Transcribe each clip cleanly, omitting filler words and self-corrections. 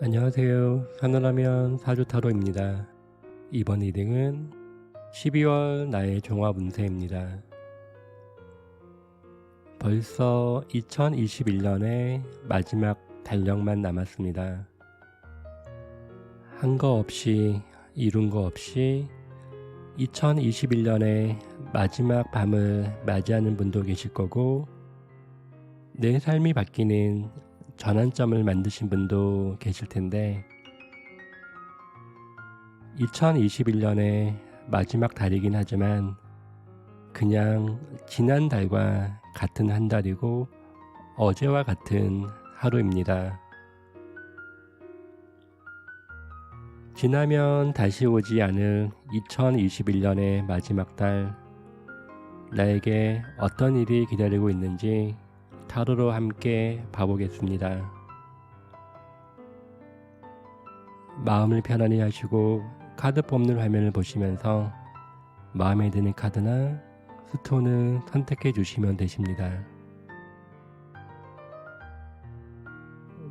안녕하세요. 산호라면 사주타로입니다. 이번 리딩은 12월 나의 종합 운세입니다. 벌써 2021년의 마지막 달력만 남았습니다. 한 거 없이 이룬 거 없이 2021년의 마지막 밤을 맞이하는 분도 계실 거고, 내 삶이 바뀌는 전환점을 만드신 분도 계실 텐데, 2021년의 마지막 달이긴 하지만 그냥 지난 달과 같은 한 달이고 어제와 같은 하루입니다. 지나면 다시 오지 않을 2021년의 마지막 달, 나에게 어떤 일이 기다리고 있는지 타로로 함께 봐보겠습니다. 마음을 편안히 하시고 카드 뽑는 화면을 보시면서 마음에 드는 카드나 스톤을 선택해 주시면 되십니다.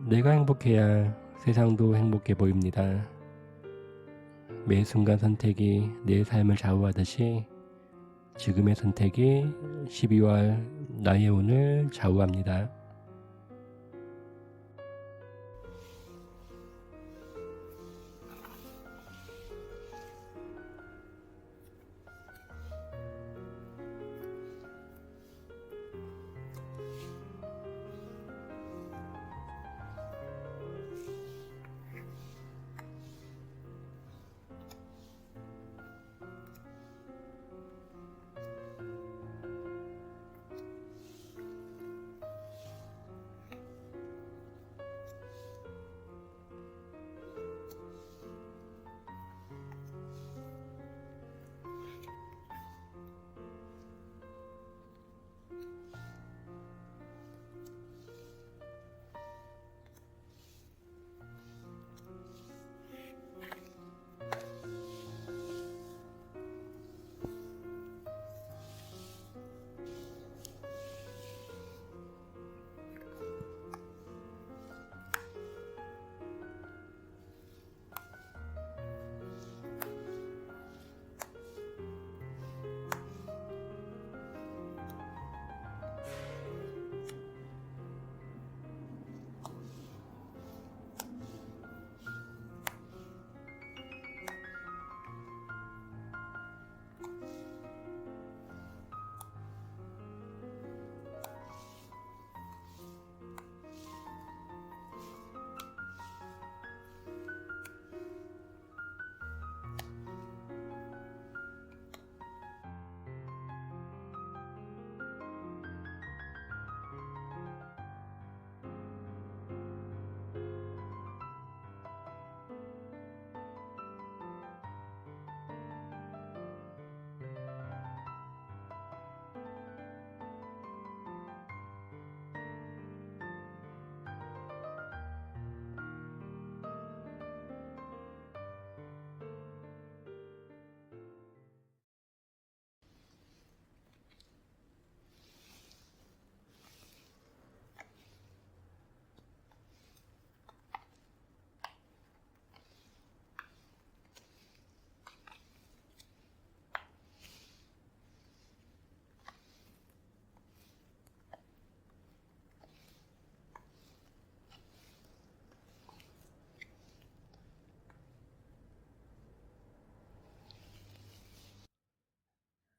내가 행복해야 세상도 행복해 보입니다. 매 순간 선택이 내 삶을 좌우하듯이 지금의 선택이 12월 나의 운을 좌우합니다.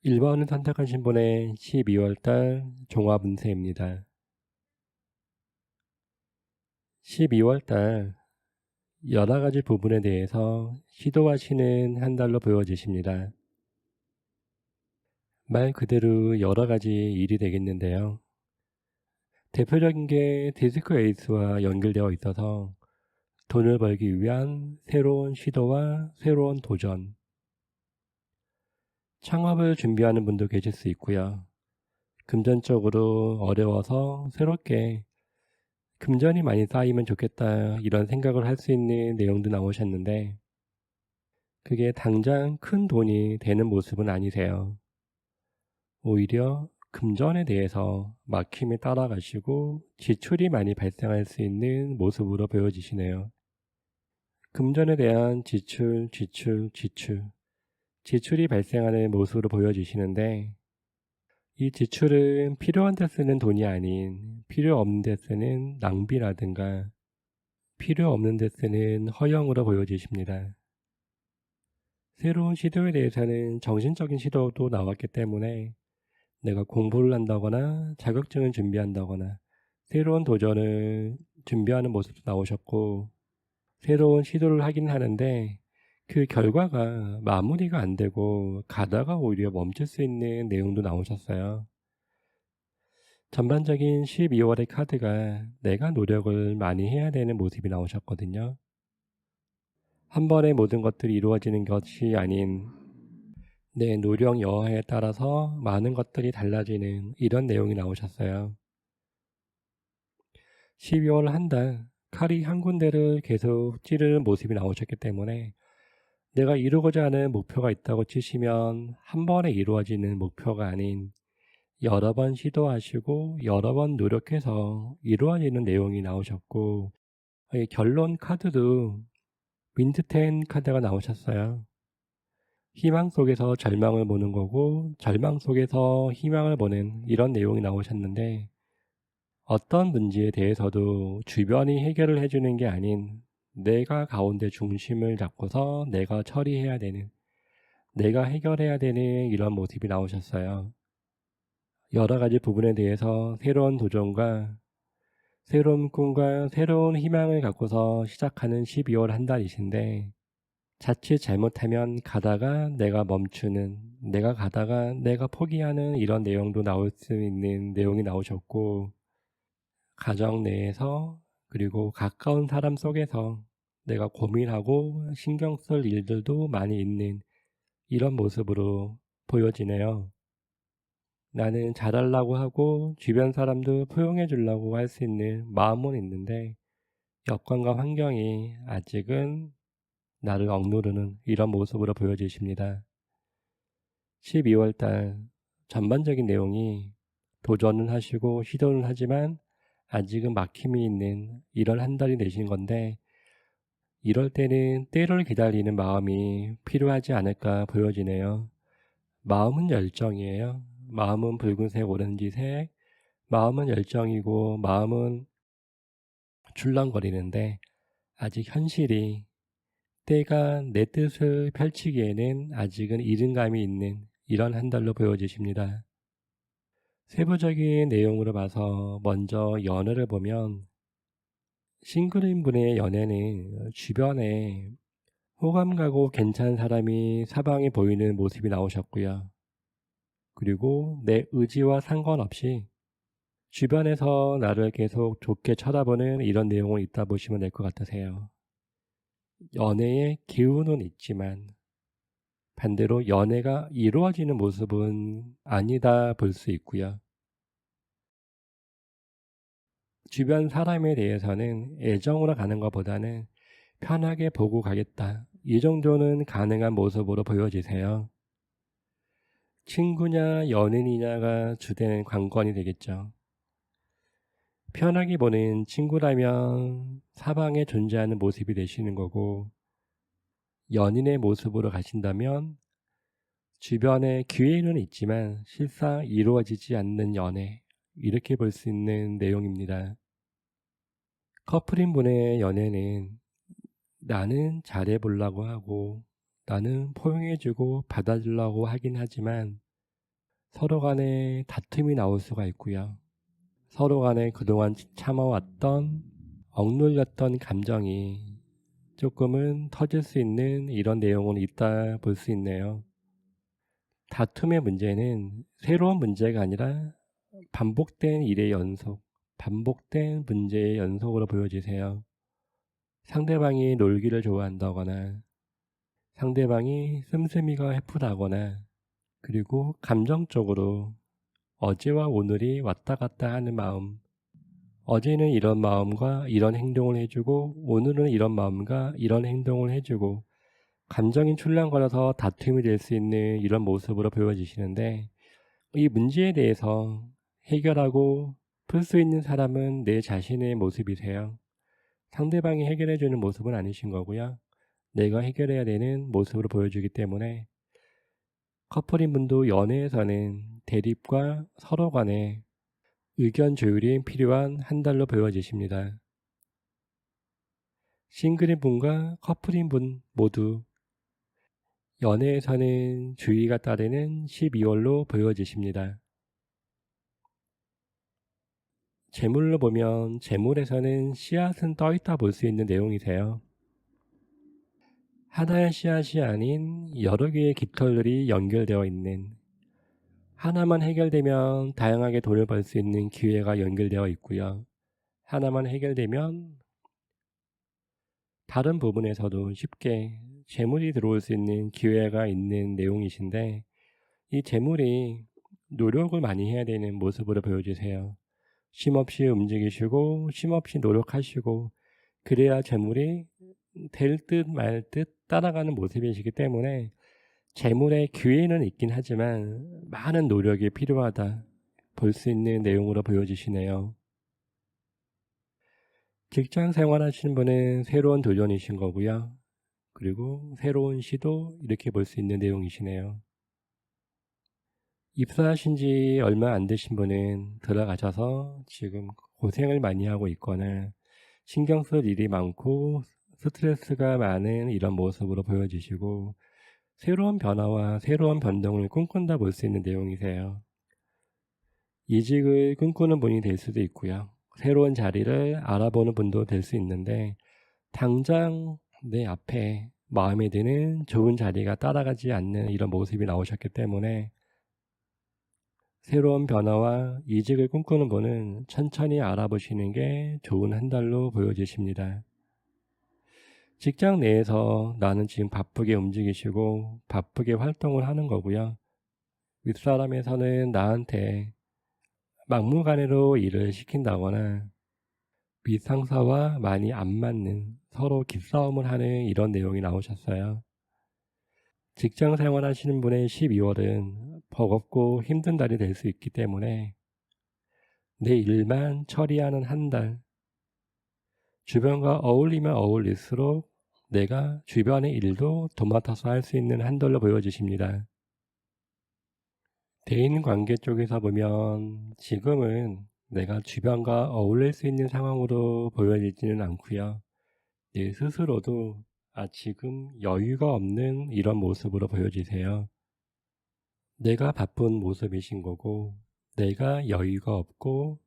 (1) 번을 선택하신 분의 12월달 종합 운세입니다. 12월달 여러가지 부분에 대해서 시도하시는 한 달로 보여지십니다. 말 그대로 여러가지 일이 되겠는데요. 대표적인 게 디스크 에이스와 연결되어 있어서 돈을 벌기 위한 새로운 시도와 새로운 도전, 창업을 준비하는 분도 계실 수 있고요. 금전적으로 어려워서 새롭게 금전이 많이 쌓이면 좋겠다 이런 생각을 할 수 있는 내용도 나오셨는데, 그게 당장 큰 돈이 되는 모습은 아니세요. 오히려 금전에 대해서 막힘이 따라가시고 지출이 많이 발생할 수 있는 모습으로 보여지시네요. 금전에 대한 지출, 지출, 지출, 지출이 발생하는 모습으로 보여지시는데 이 지출은 필요한 데 쓰는 돈이 아닌 필요 없는 데 쓰는 낭비라든가 필요 없는 데 쓰는 허영으로 보여지십니다. 새로운 시도에 대해서는 정신적인 시도도 나왔기 때문에 내가 공부를 한다거나 자격증을 준비한다거나 새로운 도전을 준비하는 모습도 나오셨고 새로운 시도를 하긴 하는데 그 결과가 마무리가 안 되고 가다가 오히려 멈출 수 있는 내용도 나오셨어요. 전반적인 12월의 카드가 내가 노력을 많이 해야 되는 모습이 나오셨거든요. 한 번에 모든 것들이 이루어지는 것이 아닌 내 노력 여하에 따라서 많은 것들이 달라지는 이런 내용이 나오셨어요. 12월 한 달 칼이 한 군데를 계속 찌르는 모습이 나오셨기 때문에 내가 이루고자 하는 목표가 있다고 치시면 한 번에 이루어지는 목표가 아닌 여러 번 시도하시고 여러 번 노력해서 이루어지는 내용이 나오셨고 결론 카드도 윈드10 카드가 나오셨어요. 희망 속에서 절망을 보는 거고 절망 속에서 희망을 보는 이런 내용이 나오셨는데 어떤 문제에 대해서도 주변이 해결을 해주는 게 아닌 내가 가운데 중심을 잡고서 내가 처리해야 되는 내가 해결해야 되는 이런 모습이 나오셨어요. 여러 가지 부분에 대해서 새로운 도전과 새로운 꿈과 새로운 희망을 갖고서 시작하는 12월 한 달이신데 자칫 잘못하면 가다가 내가 멈추는 내가 가다가 내가 포기하는 이런 내용도 나올 수 있는 내용이 나오셨고 가정 내에서 그리고 가까운 사람 속에서 내가 고민하고 신경 쓸 일들도 많이 있는 이런 모습으로 보여지네요. 나는 잘하려고 하고 주변 사람도 포용해 주려고 할 수 있는 마음은 있는데 여건과 환경이 아직은 나를 억누르는 이런 모습으로 보여지십니다. 12월 달 전반적인 내용이 도전을 하시고 시도는 하지만 아직은 막힘이 있는 이런 한 달이 되신 건데 이럴 때는 때를 기다리는 마음이 필요하지 않을까 보여지네요. 마음은 열정이에요. 마음은 붉은색, 오렌지색, 마음은 열정이고 마음은 출렁거리는데 아직 현실이 때가 내 뜻을 펼치기에는 아직은 이른 감이 있는 이런 한 달로 보여지십니다. 세부적인 내용으로 봐서 먼저 연애를 보면 싱글인 분의 연애는 주변에 호감 가고 괜찮은 사람이 사방에 보이는 모습이 나오셨고요. 그리고 내 의지와 상관없이 주변에서 나를 계속 좋게 쳐다보는 이런 내용은 있다 보시면 될 것 같으세요. 연애의 기운은 있지만 반대로 연애가 이루어지는 모습은 아니다 볼 수 있고요. 주변 사람에 대해서는 애정으로 가는 것보다는 편하게 보고 가겠다. 이 정도는 가능한 모습으로 보여지세요. 친구냐 연인이냐가 주된 관건이 되겠죠. 편하게 보는 친구라면 사방에 존재하는 모습이 되시는 거고 연인의 모습으로 가신다면 주변에 기회는 있지만 실상 이루어지지 않는 연애 이렇게 볼 수 있는 내용입니다. 커플인 분의 연애는 나는 잘해보려고 하고 나는 포용해주고 받아주려고 하긴 하지만 서로 간에 다툼이 나올 수가 있고요. 서로 간에 그동안 참아왔던 억눌렸던 감정이 조금은 터질 수 있는 이런 내용은 있다 볼 수 있네요. 다툼의 문제는 새로운 문제가 아니라 반복된 일의 연속, 반복된 문제의 연속으로 보여지세요. 상대방이 놀기를 좋아한다거나 상대방이 씀씀이가 해프다거나 그리고 감정적으로 어제와 오늘이 왔다 갔다 하는 마음 어제는 이런 마음과 이런 행동을 해주고 오늘은 이런 마음과 이런 행동을 해주고 감정이 출렁거려서 다툼이 될 수 있는 이런 모습으로 보여지시는데 이 문제에 대해서 해결하고 풀 수 있는 사람은 내 자신의 모습이세요. 상대방이 해결해 주는 모습은 아니신 거고요. 내가 해결해야 되는 모습으로 보여주기 때문에 커플인 분도 연애에서는 대립과 서로 간의 의견 조율이 필요한 한 달로 보여지십니다. 싱글인 분과 커플인 분 모두 연애에서는 주의가 따르는 12월로 보여지십니다. 재물로 보면 재물에서는 씨앗은 떠있다 볼 수 있는 내용이세요. 하나의 씨앗이 아닌 여러 개의 깃털들이 연결되어 있는, 하나만 해결되면 다양하게 돈을 벌 수 있는 기회가 연결되어 있고요. 하나만 해결되면 다른 부분에서도 쉽게 재물이 들어올 수 있는 기회가 있는 내용이신데, 이 재물이 노력을 많이 해야 되는 모습으로 보여주세요. 쉼없이 움직이시고 쉼없이 노력하시고, 그래야 재물이 될 듯 말 듯 따라가는 모습이시기 때문에 재물의 기회는 있긴 하지만 많은 노력이 필요하다 볼 수 있는 내용으로 보여지시네요. 직장 생활하시는 분은 새로운 도전이신 거고요. 그리고 새로운 시도 이렇게 볼 수 있는 내용이시네요. 입사하신 지 얼마 안 되신 분은 들어가셔서 지금 고생을 많이 하고 있거나 신경 쓸 일이 많고 스트레스가 많은 이런 모습으로 보여지시고, 새로운 변화와 새로운 변동을 꿈꾼다 볼 수 있는 내용이세요. 이직을 꿈꾸는 분이 될 수도 있고요. 새로운 자리를 알아보는 분도 될 수 있는데, 당장 내 앞에 마음에 드는 좋은 자리가 따라가지 않는 이런 모습이 나오셨기 때문에 새로운 변화와 이직을 꿈꾸는 분은 천천히 알아보시는 게 좋은 한 달로 보여지십니다. 직장 내에서 나는 지금 바쁘게 움직이시고 바쁘게 활동을 하는 거고요. 윗사람에서는 나한테 막무가내로 일을 시킨다거나 윗상사와 많이 안 맞는, 서로 기싸움을 하는 이런 내용이 나오셨어요. 직장 생활 하시는 분의 12월은 버겁고 힘든 달이 될 수 있기 때문에 내 일만 처리하는 한 달, 주변과 어울리면 어울릴수록 내가 주변의 일도 도맡아서 할 수 있는 한 달로 보여지십니다. 대인관계 쪽에서 보면 지금은 내가 주변과 어울릴 수 있는 상황으로 보여지지는 않고요. 내 스스로도 지금 여유가 없는 이런 모습으로 보여지세요. 내가 바쁜 모습이신 거고 내가 여유가 없고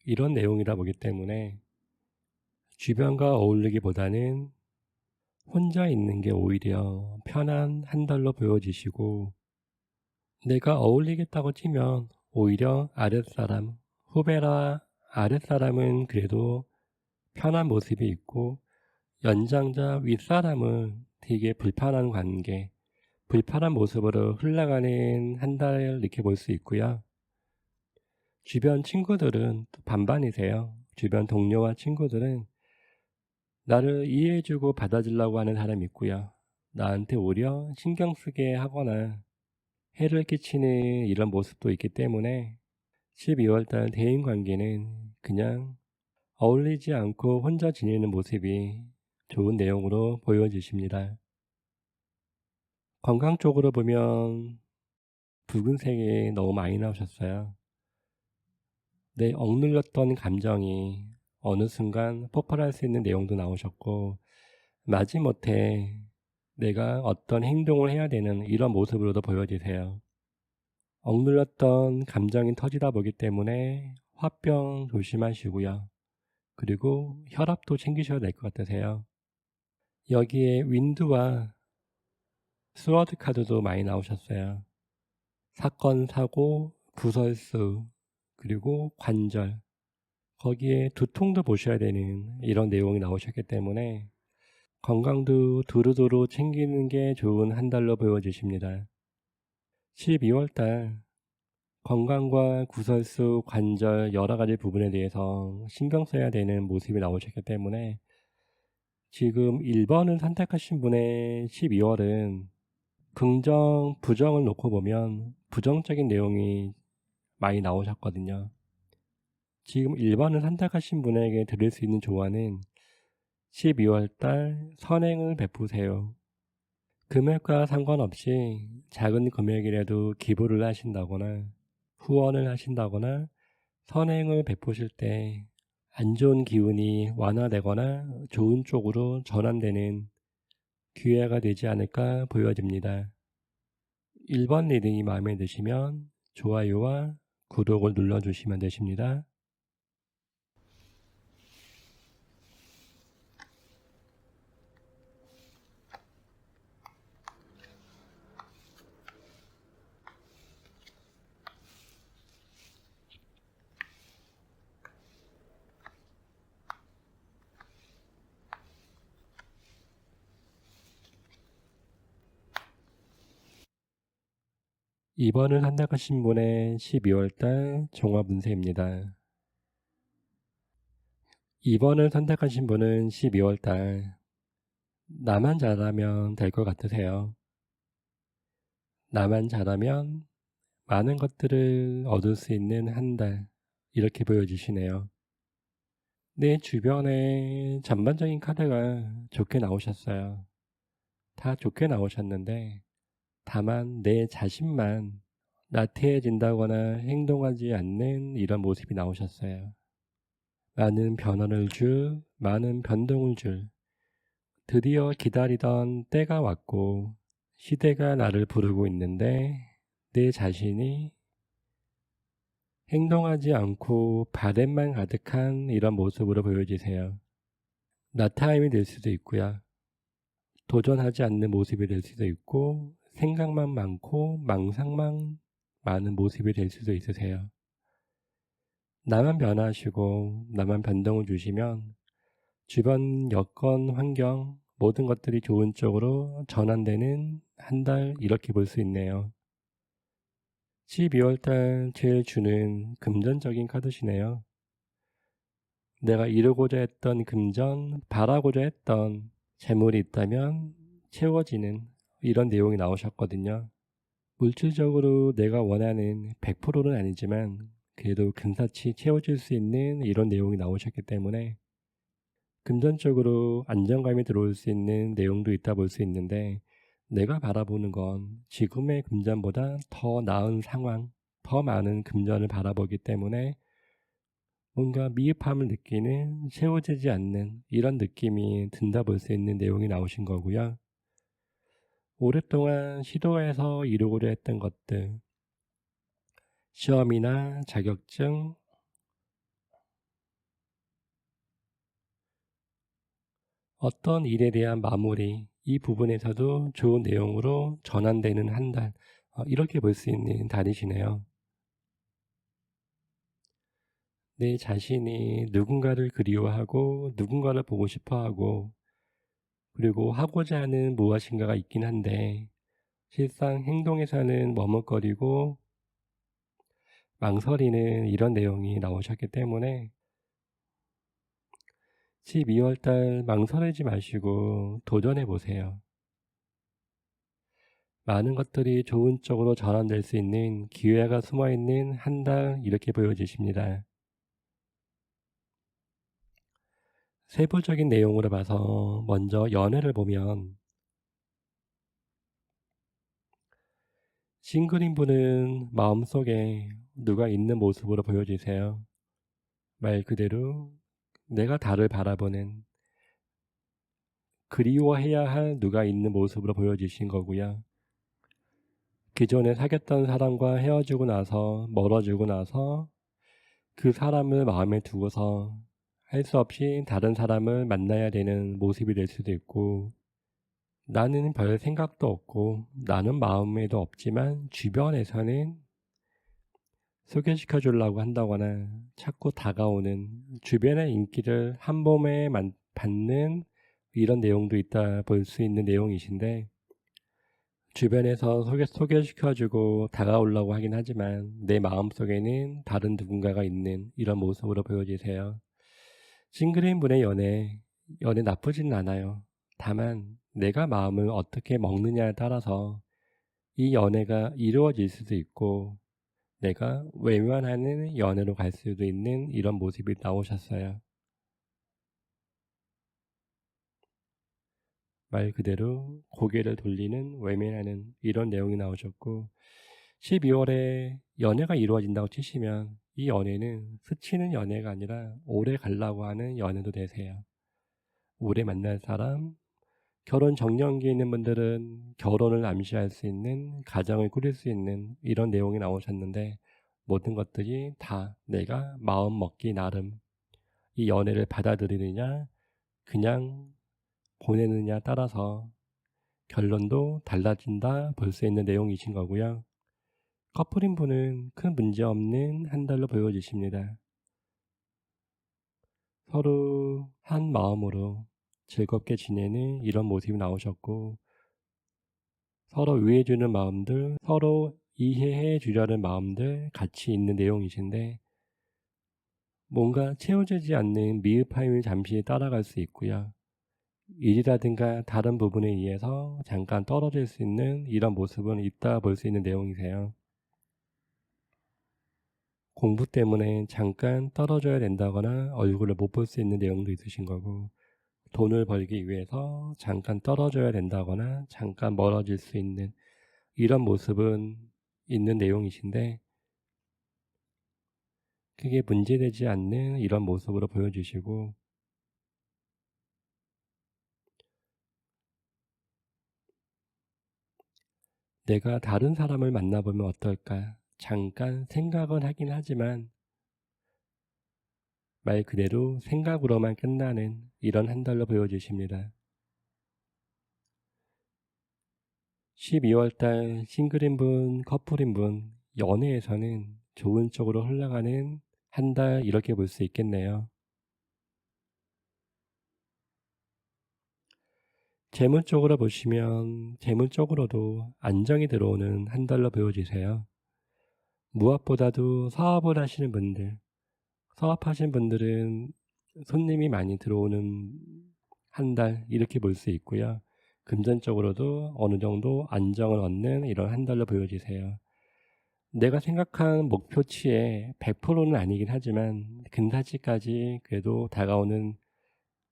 이런 내용이라 보기 때문에 주변과 어울리기보다는 혼자 있는 게 오히려 편한 한 달로 보여지시고, 내가 어울리겠다고 치면 오히려 아랫사람, 후배라 아랫사람은 그래도 편한 모습이 있고, 연장자 윗사람은 되게 불편한 관계, 불편한 모습으로 흘러가는 한 달을 이렇게 볼 수 있고요. 주변 친구들은 또 반반이세요. 주변 동료와 친구들은 나를 이해해주고 받아주려고 하는 사람이 있고요. 나한테 오히려 신경 쓰게 하거나 해를 끼치는 이런 모습도 있기 때문에 12월달 대인관계는 그냥 어울리지 않고 혼자 지내는 모습이 좋은 내용으로 보여지십니다. 건강 쪽으로 보면 붉은색이 너무 많이 나오셨어요. 내 억눌렸던 감정이 어느 순간 폭발할 수 있는 내용도 나오셨고, 마지못해 내가 어떤 행동을 해야 되는 이런 모습으로도 보여지세요. 억눌렸던 감정이 터지다 보기 때문에 화병 조심하시고요. 그리고 혈압도 챙기셔야 될 것 같으세요. 여기에 윈드와 스워드 카드도 많이 나오셨어요. 사건, 사고, 구설수, 그리고 관절, 거기에 두통도 보셔야 되는 이런 내용이 나오셨기 때문에 건강도 두루두루 챙기는 게 좋은 한 달로 보여지십니다. 12월달 건강과 구설수, 관절 여러 가지 부분에 대해서 신경 써야 되는 모습이 나오셨기 때문에 지금 1번을 선택하신 분의 12월은 긍정, 부정을 놓고 보면 부정적인 내용이 많이 나오셨거든요. 지금 1번을 선택하신 분에게 드릴 수 있는 조언은 12월 달 선행을 베푸세요. 금액과 상관없이 작은 금액이라도 기부를 하신다거나 후원을 하신다거나 선행을 베푸실 때 안 좋은 기운이 완화되거나 좋은 쪽으로 전환되는 기회가 되지 않을까 보여집니다. 1번 리딩이 마음에 드시면 좋아요와 구독을 눌러주시면 되십니다. 이번을 선택하신 분의 12월달 종합 운세입니다. 2번을 선택하신 분은 12월달 나만 잘하면 될 것 같으세요. 나만 잘하면 많은 것들을 얻을 수 있는 한 달, 이렇게 보여주시네요. 내 주변에 전반적인 카드가 좋게 나오셨어요. 다 좋게 나오셨는데 다만 내 자신만 나태해진다거나 행동하지 않는 이런 모습이 나오셨어요. 많은 변화를 줄, 많은 변동을 줄, 드디어 기다리던 때가 왔고 시대가 나를 부르고 있는데 내 자신이 행동하지 않고 바램만 가득한 이런 모습으로 보여지세요. 나타임이 될 수도 있고요. 도전하지 않는 모습이 될 수도 있고 생각만 많고 망상만 많은 모습이 될 수도 있으세요. 나만 변화하시고 나만 변동을 주시면 주변 여건, 환경 모든 것들이 좋은 쪽으로 전환되는 한 달, 이렇게 볼 수 있네요. 12월달 제일 주는 금전적인 카드시네요. 내가 이루고자 했던 금전, 바라고자 했던 재물이 있다면 채워지는 이런 내용이 나오셨거든요. 물질적으로 내가 원하는 100%는 아니지만 그래도 근사치 채워질 수 있는 이런 내용이 나오셨기 때문에 금전적으로 안정감이 들어올 수 있는 내용도 있다 볼 수 있는데, 내가 바라보는 건 지금의 금전보다 더 나은 상황, 더 많은 금전을 바라보기 때문에 뭔가 미흡함을 느끼는, 채워지지 않는 이런 느낌이 든다 볼 수 있는 내용이 나오신 거고요. 오랫동안 시도해서 이루고자 했던 것들, 시험이나 자격증, 어떤 일에 대한 마무리, 이 부분에서도 좋은 내용으로 전환되는 한 달, 이렇게 볼 수 있는 달이시네요. 내 자신이 누군가를 그리워하고 누군가를 보고 싶어하고 그리고 하고자 하는 무엇인가가 있긴 한데 실상 행동에서는 머뭇거리고 망설이는 이런 내용이 나오셨기 때문에 12월달 망설이지 마시고 도전해 보세요. 많은 것들이 좋은 쪽으로 전환될 수 있는 기회가 숨어있는 한 달, 이렇게 보여지십니다. 세부적인 내용으로 봐서 먼저 연애를 보면 싱글인 분은 마음속에 누가 있는 모습으로 보여지세요. 말 그대로 내가 달을 바라보는, 그리워해야 할 누가 있는 모습으로 보여지신 거고요. 기존에 사귀었던 사람과 헤어지고 나서, 멀어지고 나서 그 사람을 마음에 두고서 할 수 없이 다른 사람을 만나야 되는 모습이 될 수도 있고, 나는 별 생각도 없고 나는 마음에도 없지만 주변에서는 소개시켜 주려고 한다거나 자꾸 다가오는, 주변의 인기를 한 몸에 받는 이런 내용도 있다 볼 수 있는 내용이신데, 주변에서 소개시켜주고 다가오려고 하긴 하지만 내 마음속에는 다른 누군가가 있는 이런 모습으로 보여지세요. 싱글인 분의 연애 나쁘진 않아요. 다만 내가 마음을 어떻게 먹느냐에 따라서 이 연애가 이루어질 수도 있고 내가 외면하는 연애로 갈 수도 있는 이런 모습이 나오셨어요. 말 그대로 고개를 돌리는 외면하는 이런 내용이 나오셨고 12월에 연애가 이루어진다고 치시면 이 연애는 스치는 연애가 아니라 오래 가려고 하는 연애도 되세요. 오래 만날 사람, 결혼 정년기에 있는 분들은 결혼을 암시할 수 있는 가정을 꾸릴 수 있는 이런 내용이 나오셨는데 모든 것들이 다 내가 마음 먹기 나름 이 연애를 받아들이느냐 그냥 보내느냐 따라서 결론도 달라진다 볼 수 있는 내용이신 거고요. 커플인 분은 큰 문제 없는 한 달로 보여지십니다. 서로 한 마음으로 즐겁게 지내는 이런 모습이 나오셨고 서로 위해주는 마음들, 서로 이해해 주려는 마음들 같이 있는 내용이신데 뭔가 채워지지 않는 미흡함을 잠시 따라갈 수 있고요. 일이라든가 다른 부분에 의해서 잠깐 떨어질 수 있는 이런 모습은 있다 볼 수 있는 내용이세요. 공부 때문에 잠깐 떨어져야 된다거나 얼굴을 못 볼 수 있는 내용도 있으신 거고 돈을 벌기 위해서 잠깐 떨어져야 된다거나 잠깐 멀어질 수 있는 이런 모습은 있는 내용이신데 그게 문제되지 않는 이런 모습으로 보여주시고 내가 다른 사람을 만나보면 어떨까 잠깐 생각은 하긴 하지만 말 그대로 생각으로만 끝나는 이런 한 달로 보여주십니다. 12월달 싱글인분, 커플인분, 연애에서는 좋은 쪽으로 흘러가는 한 달 이렇게 볼 수 있겠네요. 재물 쪽으로 보시면 재물 쪽으로도 안정이 들어오는 한 달로 보여지세요. 무엇보다도 사업을 하시는 분들, 사업하시는 분들은 손님이 많이 들어오는 한 달 이렇게 볼 수 있고요. 금전적으로도 어느 정도 안정을 얻는 이런 한 달로 보여지세요. 내가 생각한 목표치의 100%는 아니긴 하지만 근사치까지 그래도 다가오는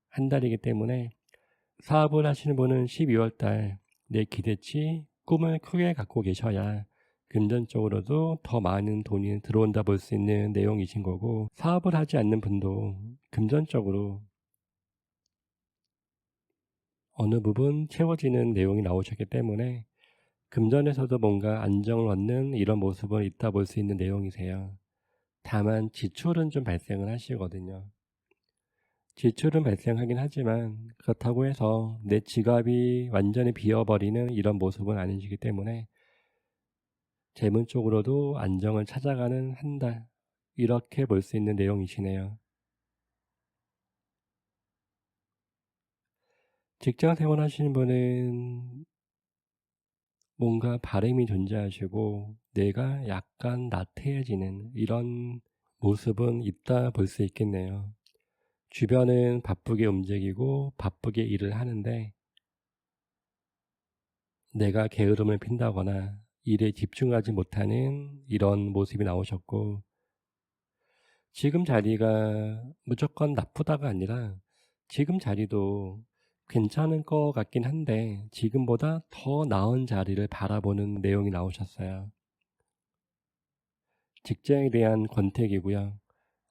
한 달이기 때문에 사업을 하시는 분은 12월 달 내 기대치, 꿈을 크게 갖고 계셔야 금전적으로도 더 많은 돈이 들어온다 볼 수 있는 내용이신 거고 사업을 하지 않는 분도 금전적으로 어느 부분 채워지는 내용이 나오셨기 때문에 금전에서도 뭔가 안정을 얻는 이런 모습은 있다 볼 수 있는 내용이세요. 다만 지출은 좀 발생을 하시거든요. 지출은 발생하긴 하지만 그렇다고 해서 내 지갑이 완전히 비어버리는 이런 모습은 아니시기 때문에 재물 쪽으로도 안정을 찾아가는 한 달 이렇게 볼 수 있는 내용이시네요. 직장 생활 하시는 분은 뭔가 바람이 존재하시고 내가 약간 나태해지는 이런 모습은 있다 볼 수 있겠네요. 주변은 바쁘게 움직이고 바쁘게 일을 하는데 내가 게으름을 핀다거나 일에 집중하지 못하는 이런 모습이 나오셨고 지금 자리가 무조건 나쁘다가 아니라 지금 자리도 괜찮은 것 같긴 한데 지금보다 더 나은 자리를 바라보는 내용이 나오셨어요. 직장에 대한 권태기고요.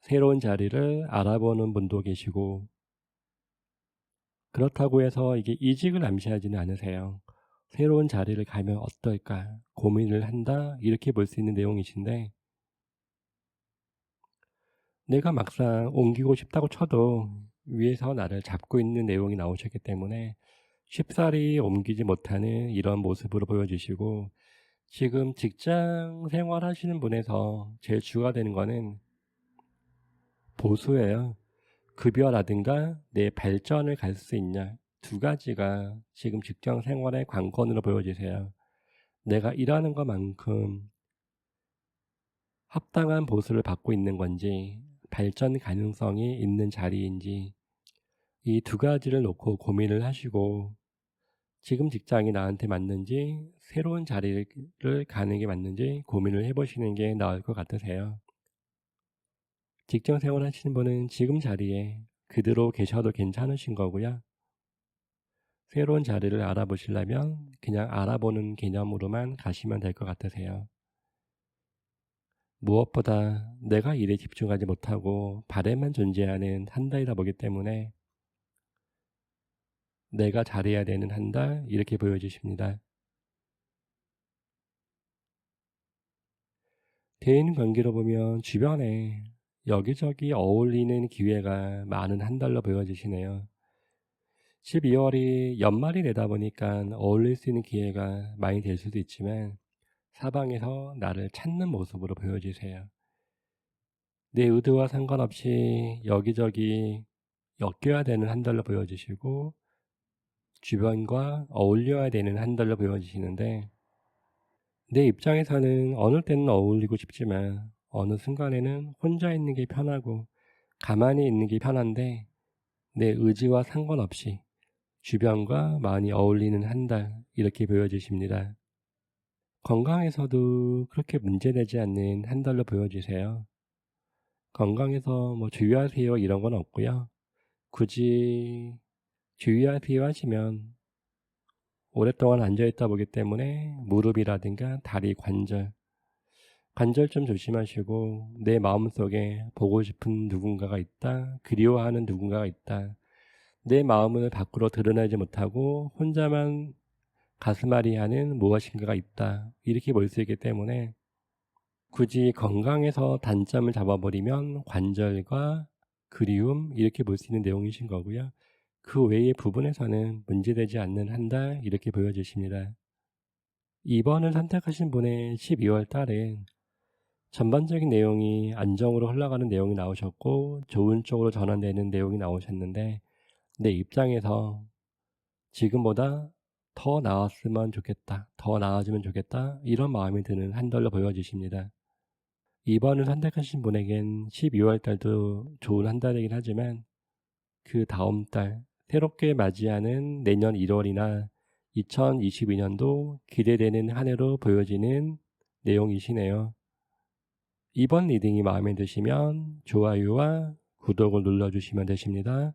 새로운 자리를 알아보는 분도 계시고 그렇다고 해서 이게 이직을 암시하지는 않으세요. 새로운 자리를 가면 어떨까 고민을 한다 이렇게 볼 수 있는 내용이신데 내가 막상 옮기고 싶다고 쳐도 위에서 나를 잡고 있는 내용이 나오셨기 때문에 쉽사리 옮기지 못하는 이런 모습으로 보여주시고 지금 직장 생활하시는 분에서 제일 주가 되는 거는 보수예요. 급여라든가 내 발전을 갈 수 있냐 두 가지가 지금 직장 생활의 관건으로 보여지세요. 내가 일하는 것만큼 합당한 보수를 받고 있는 건지 발전 가능성이 있는 자리인지 이 두 가지를 놓고 고민을 하시고 지금 직장이 나한테 맞는지 새로운 자리를 가는 게 맞는지 고민을 해보시는 게 나을 것 같으세요. 직장 생활 하시는 분은 지금 자리에 그대로 계셔도 괜찮으신 거고요. 새로운 자리를 알아보시려면 그냥 알아보는 개념으로만 가시면 될 것 같으세요. 무엇보다 내가 일에 집중하지 못하고 발에만 존재하는 한 달이다 보기 때문에 내가 잘해야 되는 한 달 이렇게 보여지십니다. 대인 관계로 보면 주변에 여기저기 어울리는 기회가 많은 한 달로 보여지시네요. 12월이 연말이 되다 보니까 어울릴 수 있는 기회가 많이 될 수도 있지만 사방에서 나를 찾는 모습으로 보여지세요. 내 의도와 상관없이 여기저기 엮여야 되는 한 달로 보여지시고 주변과 어울려야 되는 한 달로 보여지시는데 내 입장에서는 어느 때는 어울리고 싶지만 어느 순간에는 혼자 있는 게 편하고 가만히 있는 게 편한데 내 의지와 상관없이 주변과 많이 어울리는 한 달 이렇게 보여지십니다. 건강에서도 그렇게 문제되지 않는 한 달로 보여지세요. 건강에서 뭐 주의하세요 이런 건 없고요. 굳이 주의하세요 하시면 오랫동안 앉아있다 보기 때문에 무릎이라든가 다리 관절 좀 조심하시고 내 마음속에 보고 싶은 누군가가 있다. 그리워하는 누군가가 있다. 내 마음을 밖으로 드러내지 못하고 혼자만 가슴앓이하는 무엇인가가 있다. 이렇게 볼 수 있기 때문에 굳이 건강에서 단점을 잡아버리면 관절과 그리움 이렇게 볼 수 있는 내용이신 거고요. 그 외의 부분에서는 문제되지 않는 한 달 이렇게 보여지십니다. 2번을 선택하신 분의 12월 달은 전반적인 내용이 안정으로 흘러가는 내용이 나오셨고 좋은 쪽으로 전환되는 내용이 나오셨는데 내 입장에서 지금보다 더 나았으면 좋겠다. 더 나아지면 좋겠다. 이런 마음이 드는 한 달로 보여지십니다. 2번을 선택하신 분에겐 12월 달도 좋은 한 달이긴 하지만 그 다음 달 새롭게 맞이하는 내년 1월이나 2022년도 기대되는 한 해로 보여지는 내용이시네요. 이번 리딩이 마음에 드시면 좋아요와 구독을 눌러주시면 되십니다.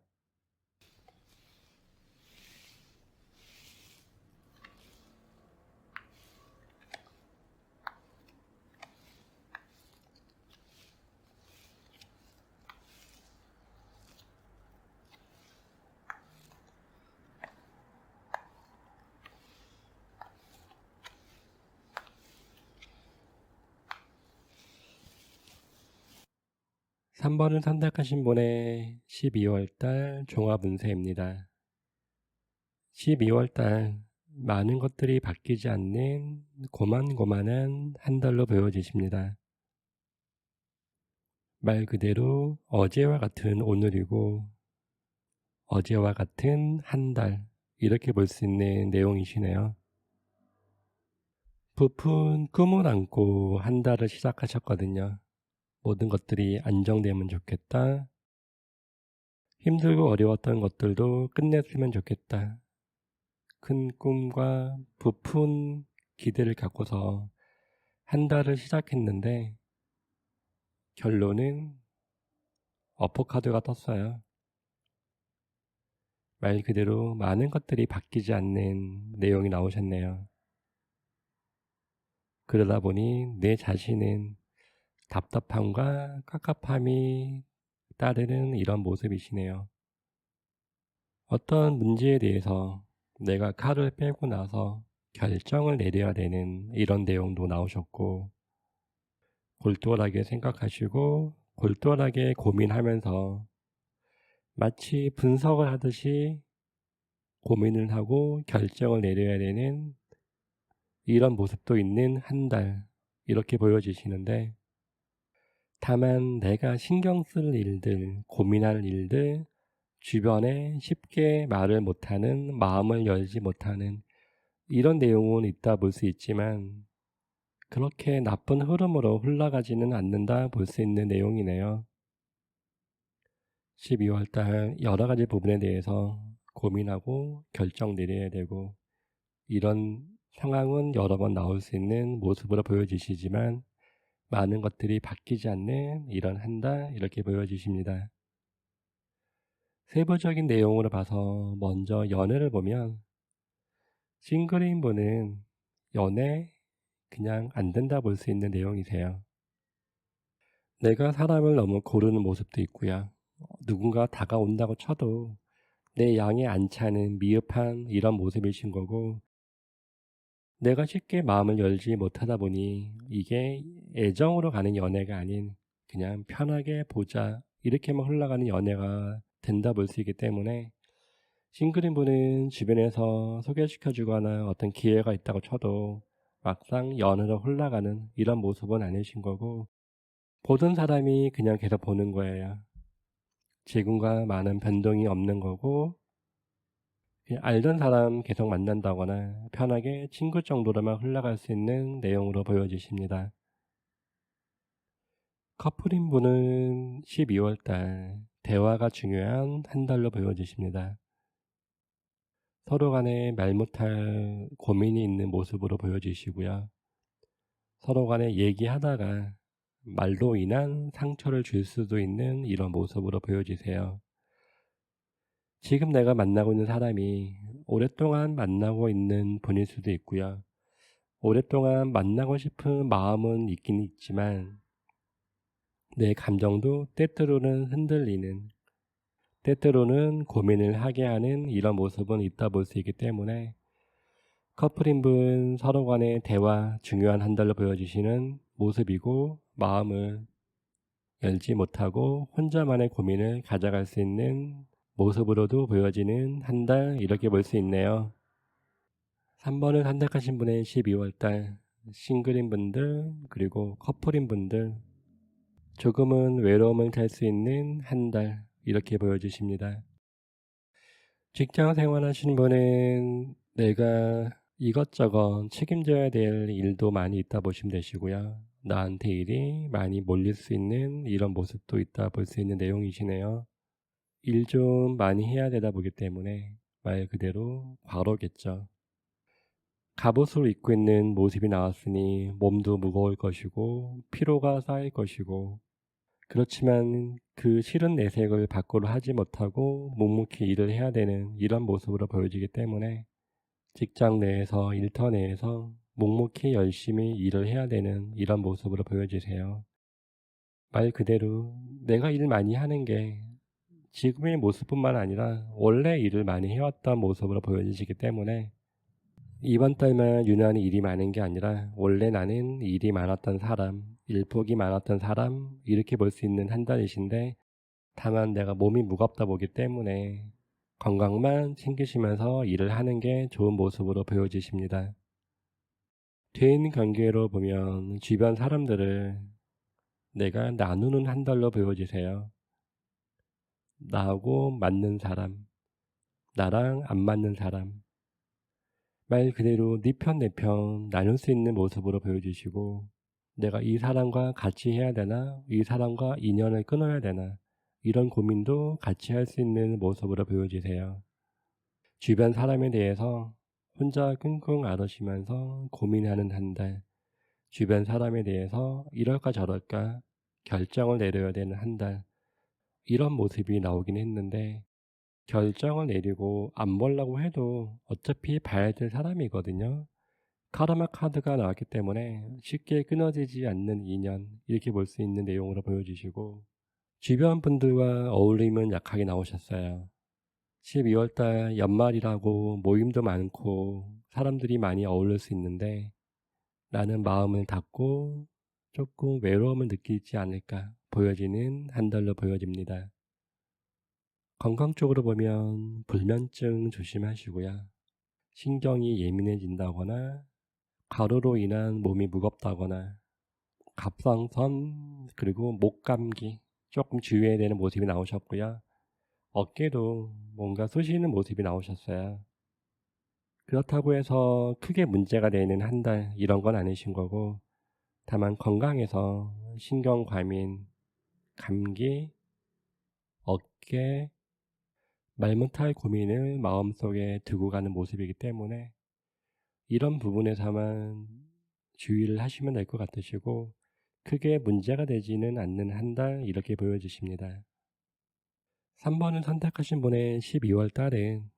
3번을 선택하신 분의 12월달 종합운세입니다. 12월달 많은 것들이 바뀌지 않는 고만고만한 한 달로 보여지십니다. 말 그대로 어제와 같은 오늘이고 어제와 같은 한 달 이렇게 볼 수 있는 내용이시네요. 부푼 꿈을 안고 한 달을 시작하셨거든요. 모든 것들이 안정되면 좋겠다. 힘들고 어려웠던 것들도 끝냈으면 좋겠다. 큰 꿈과 부푼 기대를 갖고서 한 달을 시작했는데 결론은 어퍼카드가 떴어요. 말 그대로 많은 것들이 바뀌지 않는 내용이 나오셨네요. 그러다 보니 내 자신은 답답함과 깝깝함이 따르는 이런 모습이시네요. 어떤 문제에 대해서 내가 칼을 빼고 나서 결정을 내려야 되는 이런 내용도 나오셨고 골똘하게 생각하시고 골똘하게 고민하면서 마치 분석을 하듯이 고민을 하고 결정을 내려야 되는 이런 모습도 있는 한 달 이렇게 보여지시는데 다만 내가 신경 쓸 일들, 고민할 일들, 주변에 쉽게 말을 못하는, 마음을 열지 못하는 이런 내용은 있다 볼 수 있지만 그렇게 나쁜 흐름으로 흘러가지는 않는다 볼 수 있는 내용이네요. 12월 달 여러 가지 부분에 대해서 고민하고 결정 내려야 되고 이런 상황은 여러 번 나올 수 있는 모습으로 보여지시지만 많은 것들이 바뀌지 않는 이런 한 달 이렇게 보여지십니다. 세부적인 내용으로 봐서 먼저 연애를 보면 싱글인 분은 연애 그냥 안 된다 볼 수 있는 내용이세요. 내가 사람을 너무 고르는 모습도 있고요. 누군가 다가온다고 쳐도 내 양에 안 차는 미흡한 이런 모습이신 거고, 내가 쉽게 마음을 열지 못하다 보니 이게 애정으로 가는 연애가 아닌 그냥 편하게 보자 이렇게만 흘러가는 연애가 된다 볼 수 있기 때문에, 싱글인 분은 주변에서 소개시켜 주거나 어떤 기회가 있다고 쳐도 막상 연애로 흘러가는 이런 모습은 아니신 거고, 보던 사람이 그냥 계속 보는 거예요. 지금과 많은 변동이 없는 거고, 그냥 알던 사람 계속 만난다거나 편하게 친구 정도로만 흘러갈 수 있는 내용으로 보여지십니다. 커플인 분은 12월 달 대화가 중요한 한 달로 보여지십니다. 서로 간에 말 못할 고민이 있는 모습으로 보여지시고요. 서로 간에 얘기하다가 말로 인한 상처를 줄 수도 있는 이런 모습으로 보여지세요. 지금 내가 만나고 있는 사람이 오랫동안 만나고 있는 분일 수도 있고요. 오랫동안 만나고 싶은 마음은 있긴 있지만 내 감정도 때때로는 흔들리는, 때때로는 고민을 하게 하는 이런 모습은 있다 볼 수 있기 때문에, 커플인 분 서로 간의 대화 중요한 한 달로 보여주시는 모습이고, 마음을 열지 못하고 혼자만의 고민을 가져갈 수 있는 모습으로도 보여지는 한 달, 이렇게 볼 수 있네요. 3번을 선택하신 분의 12월 달 싱글인 분들 그리고 커플인 분들, 조금은 외로움을 탈 수 있는 한 달, 이렇게 보여주십니다. 직장 생활하시는 분은 내가 이것저것 책임져야 될 일도 많이 있다 보시면 되시고요. 나한테 일이 많이 몰릴 수 있는 이런 모습도 있다 볼 수 있는 내용이시네요. 일 좀 많이 해야 되다 보기 때문에 말 그대로 과로겠죠. 갑옷을 입고 있는 모습이 나왔으니 몸도 무거울 것이고 피로가 쌓일 것이고, 그렇지만 그 싫은 내색을 밖으로 하지 못하고 묵묵히 일을 해야 되는 이런 모습으로 보여지기 때문에, 직장 내에서 일터 내에서 묵묵히 열심히 일을 해야 되는 이런 모습으로 보여지세요. 말 그대로 내가 일 많이 하는 게 지금의 모습뿐만 아니라 원래 일을 많이 해왔던 모습으로 보여지기 때문에, 이번 달만 유난히 일이 많은 게 아니라 원래 나는 일이 많았던 사람, 일폭이 많았던 사람, 이렇게 볼 수 있는 한 달이신데, 다만 내가 몸이 무겁다 보기 때문에 건강만 챙기시면서 일을 하는 게 좋은 모습으로 보여지십니다. 대인 관계로 보면 주변 사람들을 내가 나누는 한 달로 보여지세요. 나하고 맞는 사람, 나랑 안 맞는 사람, 말 그대로 네 편 내 편 나눌 수 있는 모습으로 보여주시고, 내가 이 사람과 같이 해야 되나, 이 사람과 인연을 끊어야 되나, 이런 고민도 같이 할 수 있는 모습으로 보여지세요. 주변 사람에 대해서 혼자 끙끙 앓으시면서 고민하는 한 달, 주변 사람에 대해서 이럴까 저럴까 결정을 내려야 되는 한 달, 이런 모습이 나오긴 했는데, 결정을 내리고 안 보려고 해도 어차피 봐야 될 사람이거든요. 카르마 카드가 나왔기 때문에 쉽게 끊어지지 않는 인연, 이렇게 볼 수 있는 내용으로 보여주시고, 주변 분들과 어울림은 약하게 나오셨어요. 12월 달 연말이라고 모임도 많고 사람들이 많이 어울릴 수 있는데, 나는 마음을 닫고 조금 외로움을 느끼지 않을까 보여지는 한 달로 보여집니다. 건강 쪽으로 보면 불면증 조심하시고요. 신경이 예민해진다거나 가루로 인한 몸이 무겁다거나 갑상선 그리고 목 감기 조금 주의해야 되는 모습이 나오셨고요. 어깨도 뭔가 쑤시는 모습이 나오셨어요. 그렇다고 해서 크게 문제가 되는 한 달 이런 건 아니신 거고, 다만 건강에서 신경 과민, 감기, 어깨, 말 못할 고민을 마음속에 두고 가는 모습이기 때문에 이런 부분에서만 주의를 하시면 될 것 같으시고, 크게 문제가 되지는 않는 한 달, 이렇게 보여지십니다. 3번을 선택하신 분의 12월 달은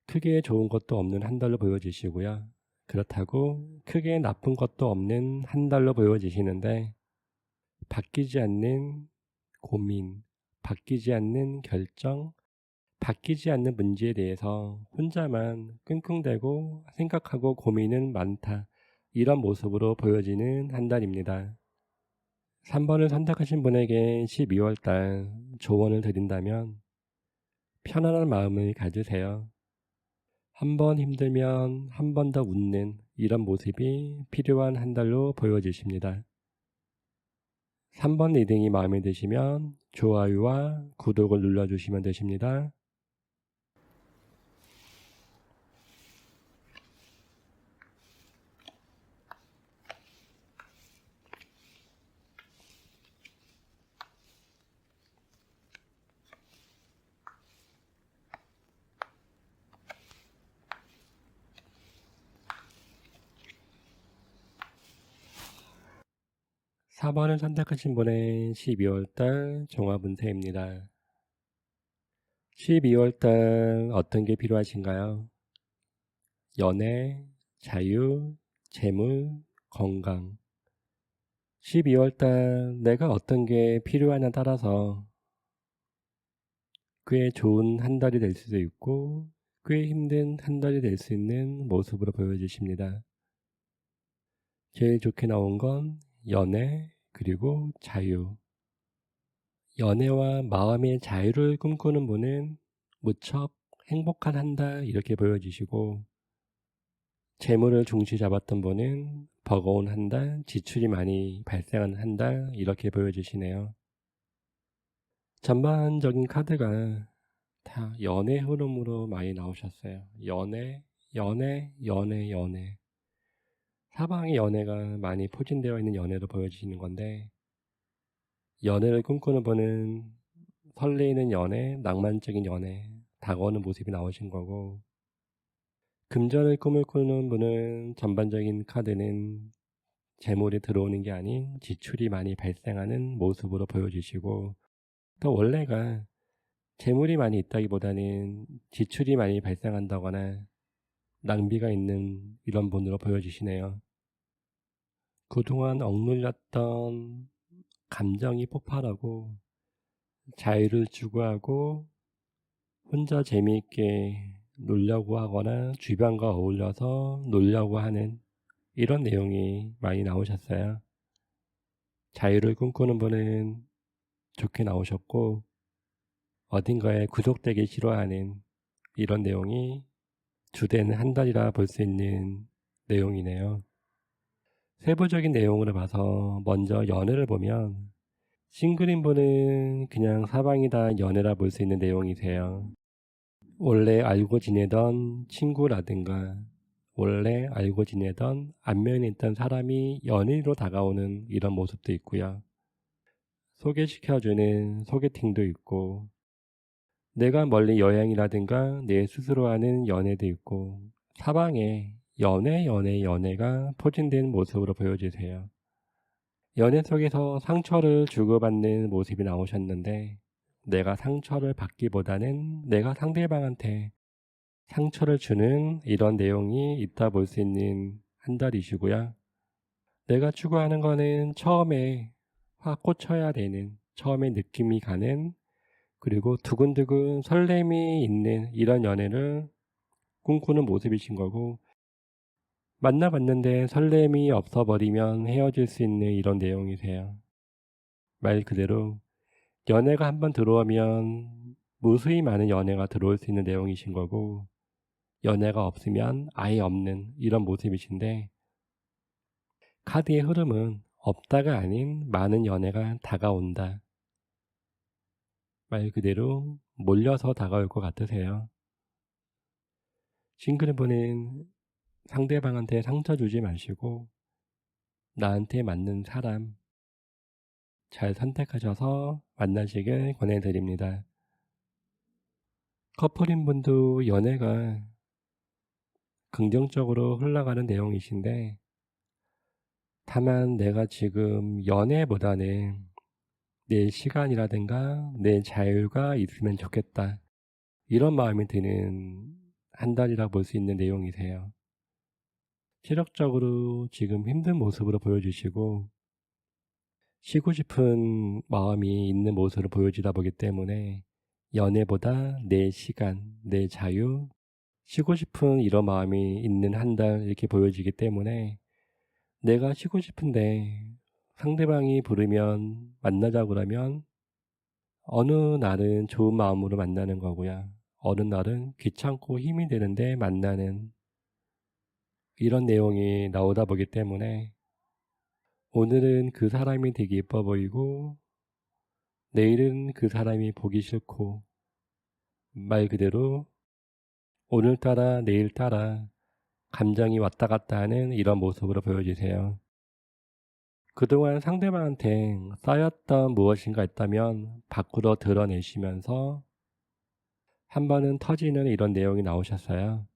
크게 좋은 것도 없는 한 달로 보여지시고요. 그렇다고 크게 나쁜 것도 없는 한 달로 보여지시는데 바뀌지 않는 고민, 바뀌지 않는 결정, 바뀌지 않는 문제에 대해서 혼자만 끙끙대고 생각하고 고민은 많다. 이런 모습으로 보여지는 한 달입니다. 3번을 선택하신 분에게 12월 달 조언을 드린다면 편안한 마음을 가지세요. 한 번 힘들면 한 번 더 웃는 이런 모습이 필요한 한 달로 보여지십니다. 3번 리딩이 마음에 드시면 좋아요와 구독을 눌러주시면 되십니다. 4번을 선택하신 분의 12월달 종합 운세입니다. 12월달 어떤 게 필요하신가요? 연애, 자유, 재물, 건강. 12월달 내가 어떤 게 필요하냐에 따라서 꽤 좋은 한 달이 될 수도 있고 꽤 힘든 한 달이 될 수 있는 모습으로 보여지십니다. 제일 좋게 나온 건 연애 그리고 자유. 연애와 마음의 자유를 꿈꾸는 분은 무척 행복한 한 달 이렇게 보여지시고 재물을 중시 잡았던 분은 버거운 한 달, 지출이 많이 발생하는 한 달 이렇게 보여지시네요. 전반적인 카드가 다 연애 흐름으로 많이 나오셨어요. 연애, 연애, 연애, 연애. 사방의 연애가 많이 포진되어 있는 연애로 보여지시는 건데 연애를 꿈꾸는 분은 설레이는 연애, 낭만적인 연애, 다가오는 모습이 나오신 거고 금전의 꿈을 꾸는 분은 전반적인 카드는 재물이 들어오는 게 아닌 지출이 많이 발생하는 모습으로 보여주시고 또 원래가 재물이 많이 있다기보다는 지출이 많이 발생한다거나 낭비가 있는 이런 분으로 보여주시네요. 그동안 억눌렸던 감정이 폭발하고 자유를 추구하고 혼자 재미있게 놀려고 하거나 주변과 어울려서 놀려고 하는 이런 내용이 많이 나오셨어요. 자유를 꿈꾸는 분은 좋게 나오셨고 어딘가에 구속되기 싫어하는 이런 내용이 주된 한 달이라 볼 수 있는 내용이네요. 세부적인 내용으로 봐서 먼저 연애를 보면 싱글인 분은 그냥 사방이다 연애라 볼 수 있는 내용이세요. 원래 알고 지내던 친구라든가 원래 알고 지내던 안면에 있던 사람이 연인으로 다가오는 이런 모습도 있고요. 소개시켜주는 소개팅도 있고 내가 멀리 여행이라든가 내 스스로 하는 연애도 있고 사방에 연애가 포진된 모습으로 보여지세요. 연애 속에서 상처를 주고받는 모습이 나오셨는데 내가 상처를 받기보다는 내가 상대방한테 상처를 주는 이런 내용이 있다 볼 수 있는 한 달이시고요. 내가 추구하는 거는 처음에 확 꽂혀야 되는 처음에 느낌이 가는 그리고 두근두근 설렘이 있는 이런 연애를 꿈꾸는 모습이신 거고 만나봤는데 설렘이 없어버리면 헤어질 수 있는 이런 내용이세요. 말 그대로 연애가 한번 들어오면 무수히 많은 연애가 들어올 수 있는 내용이신 거고 연애가 없으면 아예 없는 이런 모습이신데 카드의 흐름은 없다가 아닌 많은 연애가 다가온다. 말 그대로 몰려서 다가올 것 같으세요. 싱글인 분은 상대방한테 상처 주지 마시고 나한테 맞는 사람 잘 선택하셔서 만나시길 권해드립니다. 커플인 분도 연애가 긍정적으로 흘러가는 내용이신데 다만 내가 지금 연애보다는 내 시간이라든가 내 자유가 있으면 좋겠다. 이런 마음이 드는 한 달이라 볼 수 있는 내용이세요. 체력적으로 지금 힘든 모습으로 보여지시고 쉬고 싶은 마음이 있는 모습으로 보여지다 보기 때문에 연애보다 내 시간, 내 자유, 쉬고 싶은 이런 마음이 있는 한 달 이렇게 보여지기 때문에 내가 쉬고 싶은데 상대방이 부르면 만나자고 그러면 어느 날은 좋은 마음으로 만나는 거고요. 어느 날은 귀찮고 힘이 드는데 만나는 이런 내용이 나오다 보기 때문에 오늘은 그 사람이 되게 예뻐 보이고 내일은 그 사람이 보기 싫고 말 그대로 오늘따라 내일따라 감정이 왔다 갔다 하는 이런 모습으로 보여지세요. 그동안 상대방한테 쌓였던 무엇인가 있다면 밖으로 드러내시면서 한 번은 터지는 이런 내용이 나오셨어요.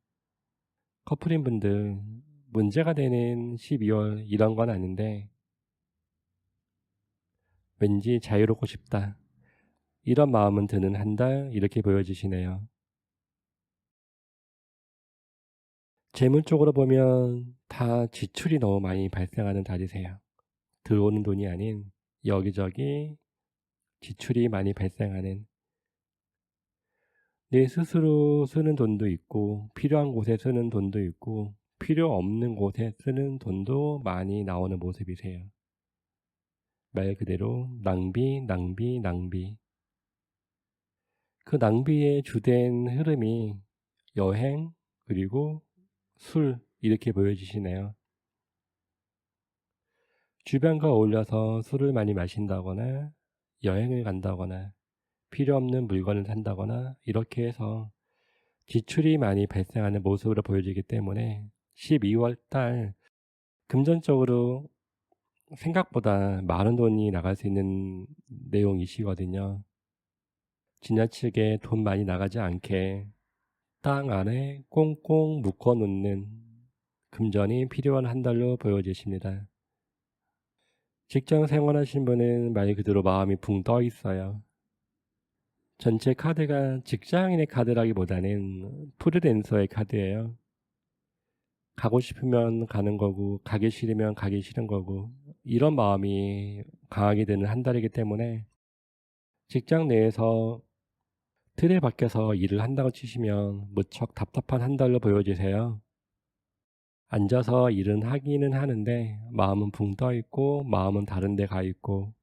커플인 분들 문제가 되는 12월 이런 건 아닌데 왠지 자유롭고 싶다. 이런 마음은 드는 한 달 이렇게 보여지시네요. 재물 쪽으로 보면 다 지출이 너무 많이 발생하는 달이세요. 들어오는 돈이 아닌 여기저기 지출이 많이 발생하는 내 스스로 쓰는 돈도 있고 필요한 곳에 쓰는 돈도 있고 필요 없는 곳에 쓰는 돈도 많이 나오는 모습이세요. 말 그대로 낭비, 낭비, 낭비. 그 낭비의 주된 흐름이 여행 그리고 술 이렇게 보여지시네요. 주변과 어울려서 술을 많이 마신다거나 여행을 간다거나 필요 없는 물건을 산다거나 이렇게 해서 지출이 많이 발생하는 모습으로 보여지기 때문에 12월 달 금전적으로 생각보다 많은 돈이 나갈 수 있는 내용이시거든요. 지나치게 돈 많이 나가지 않게 땅 안에 꽁꽁 묶어 놓는 금전이 필요한 한 달로 보여지십니다. 직장 생활하신 분은 말 그대로 마음이 붕 떠 있어요. 전체 카드가 직장인의 카드라기보다는 프리랜서의 카드예요. 가고 싶으면 가는 거고 가기 싫으면 가기 싫은 거고 이런 마음이 강하게 되는 한 달이기 때문에 직장 내에서 틀에 밖에서 일을 한다고 치시면 무척 답답한 한 달로 보여지세요. 앉아서 일은 하기는 하는데 마음은 붕 떠 있고 마음은 다른 데 가 있고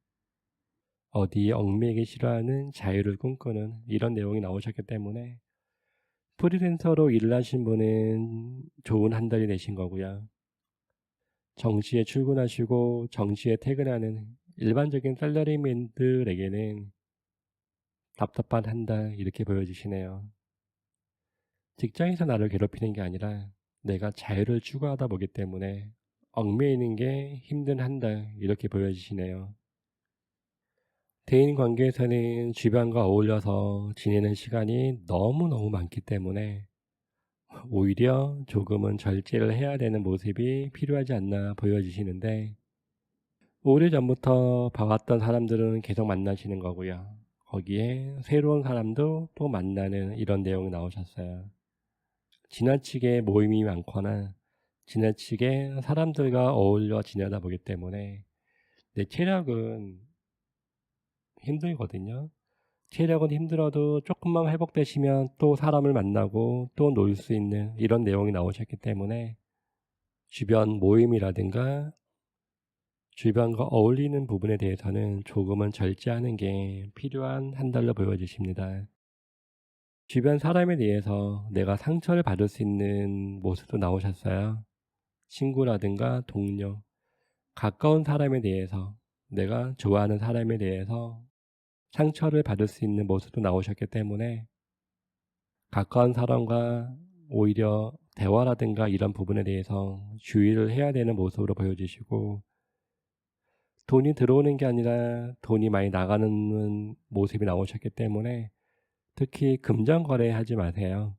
어디에 얽매이기 싫어하는 자유를 꿈꾸는 이런 내용이 나오셨기 때문에 프리랜서로 일을 하신 분은 좋은 한 달이 되신 거고요. 정시에 출근하시고 정시에 퇴근하는 일반적인 샐러리맨들에게는 답답한 한 달 이렇게 보여지시네요. 직장에서 나를 괴롭히는 게 아니라 내가 자유를 추구하다 보기 때문에 얽매이는 게 힘든 한 달 이렇게 보여지시네요. 대인 관계에서는 주변과 어울려서 지내는 시간이 너무너무 많기 때문에 오히려 조금은 절제를 해야 되는 모습이 필요하지 않나 보여지시는데 오래전부터 봐왔던 사람들은 계속 만나시는 거고요. 거기에 새로운 사람도 또 만나는 이런 내용이 나오셨어요. 지나치게 모임이 많거나 지나치게 사람들과 어울려 지내다 보기 때문에 내 체력은 힘들거든요. 체력은 힘들어도 조금만 회복되시면 또 사람을 만나고 또 놀 수 있는 이런 내용이 나오셨기 때문에 주변 모임이라든가 주변과 어울리는 부분에 대해서는 조금은 절제하는 게 필요한 한 달로 보여지십니다. 주변 사람에 대해서 내가 상처를 받을 수 있는 모습도 나오셨어요. 친구라든가 동료, 가까운 사람에 대해서 내가 좋아하는 사람에 대해서 상처를 받을 수 있는 모습도 나오셨기 때문에 가까운 사람과 오히려 대화라든가 이런 부분에 대해서 주의를 해야 되는 모습으로 보여지시고 돈이 들어오는 게 아니라 돈이 많이 나가는 모습이 나오셨기 때문에 특히 금전거래 하지 마세요.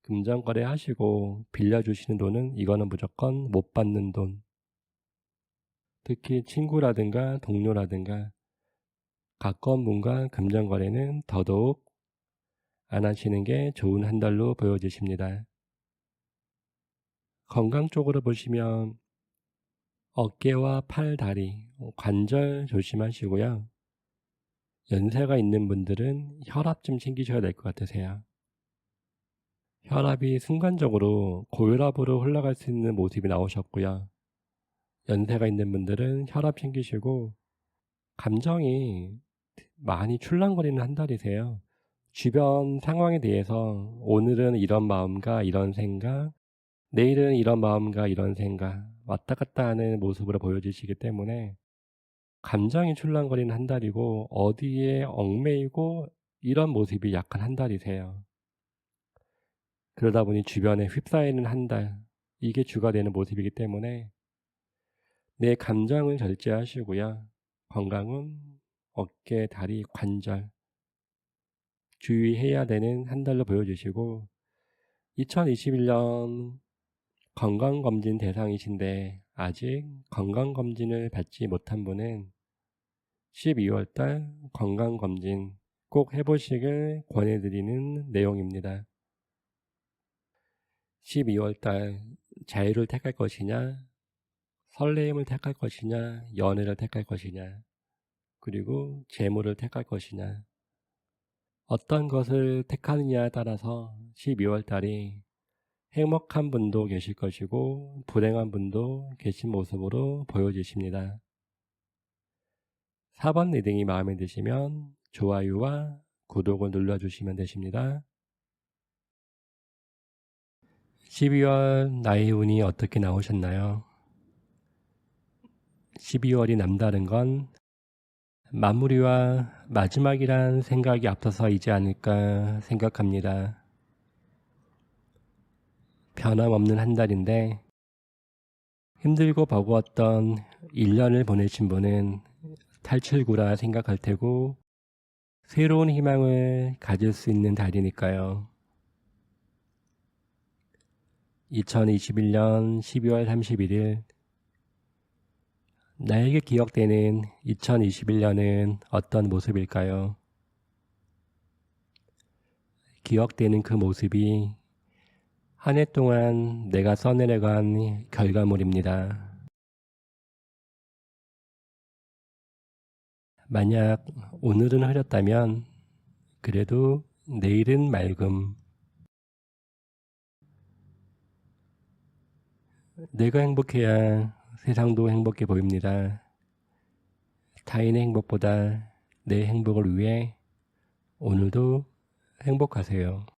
금전거래 하시고 빌려주시는 돈은 이거는 무조건 못 받는 돈. 특히 친구라든가 동료라든가 가까운 분과 금전거래는 더더욱 안 하시는 게 좋은 한 달로 보여지십니다. 건강 쪽으로 보시면 어깨와 팔, 다리, 관절 조심하시고요. 연세가 있는 분들은 혈압 좀 챙기셔야 될 것 같으세요. 혈압이 순간적으로 고혈압으로 흘러갈 수 있는 모습이 나오셨고요. 연세가 있는 분들은 혈압 챙기시고 감정이 많이 출렁거리는 한 달이세요. 주변 상황에 대해서 오늘은 이런 마음과 이런 생각, 내일은 이런 마음과 이런 생각 왔다 갔다 하는 모습으로 보여지시기 때문에 감정이 출렁거리는 한 달이고 어디에 얽매이고 이런 모습이 약한 한 달이세요. 그러다 보니 주변에 휩싸이는 한 달, 이게 주가 되는 모습이기 때문에 내 감정은 절제하시고요. 건강은 어깨, 다리, 관절 주의해야 되는 한 달로 보여주시고 2021년 건강검진 대상이신데 아직 건강검진을 받지 못한 분은 12월달 건강검진 꼭 해보시길 권해드리는 내용입니다. 12월달 자유를 택할 것이냐, 설레임을 택할 것이냐, 연애를 택할 것이냐, 그리고 재물을 택할 것이냐, 어떤 것을 택하느냐에 따라서 12월달이 행복한 분도 계실 것이고 불행한 분도 계신 모습으로 보여지십니다. 4번 리딩이 마음에 드시면 좋아요와 구독을 눌러주시면 되십니다. 12월 나의 운이 어떻게 나오셨나요? 12월이 남다른 건 마무리와 마지막이란 생각이 앞서서이지 않을까 생각합니다. 변함없는 한 달인데 힘들고 버거웠던 1년을 보내신 분은 탈출구라 생각할 테고 새로운 희망을 가질 수 있는 달이니까요. 2021년 12월 31일 나에게 기억되는 2021년은 어떤 모습일까요? 기억되는 그 모습이 한 해 동안 내가 써내려간 결과물입니다. 만약 오늘은 흐렸다면 그래도 내일은 맑음. 내가 행복해야 세상도 행복해 보입니다. 타인의 행복보다 내 행복을 위해 오늘도 행복하세요.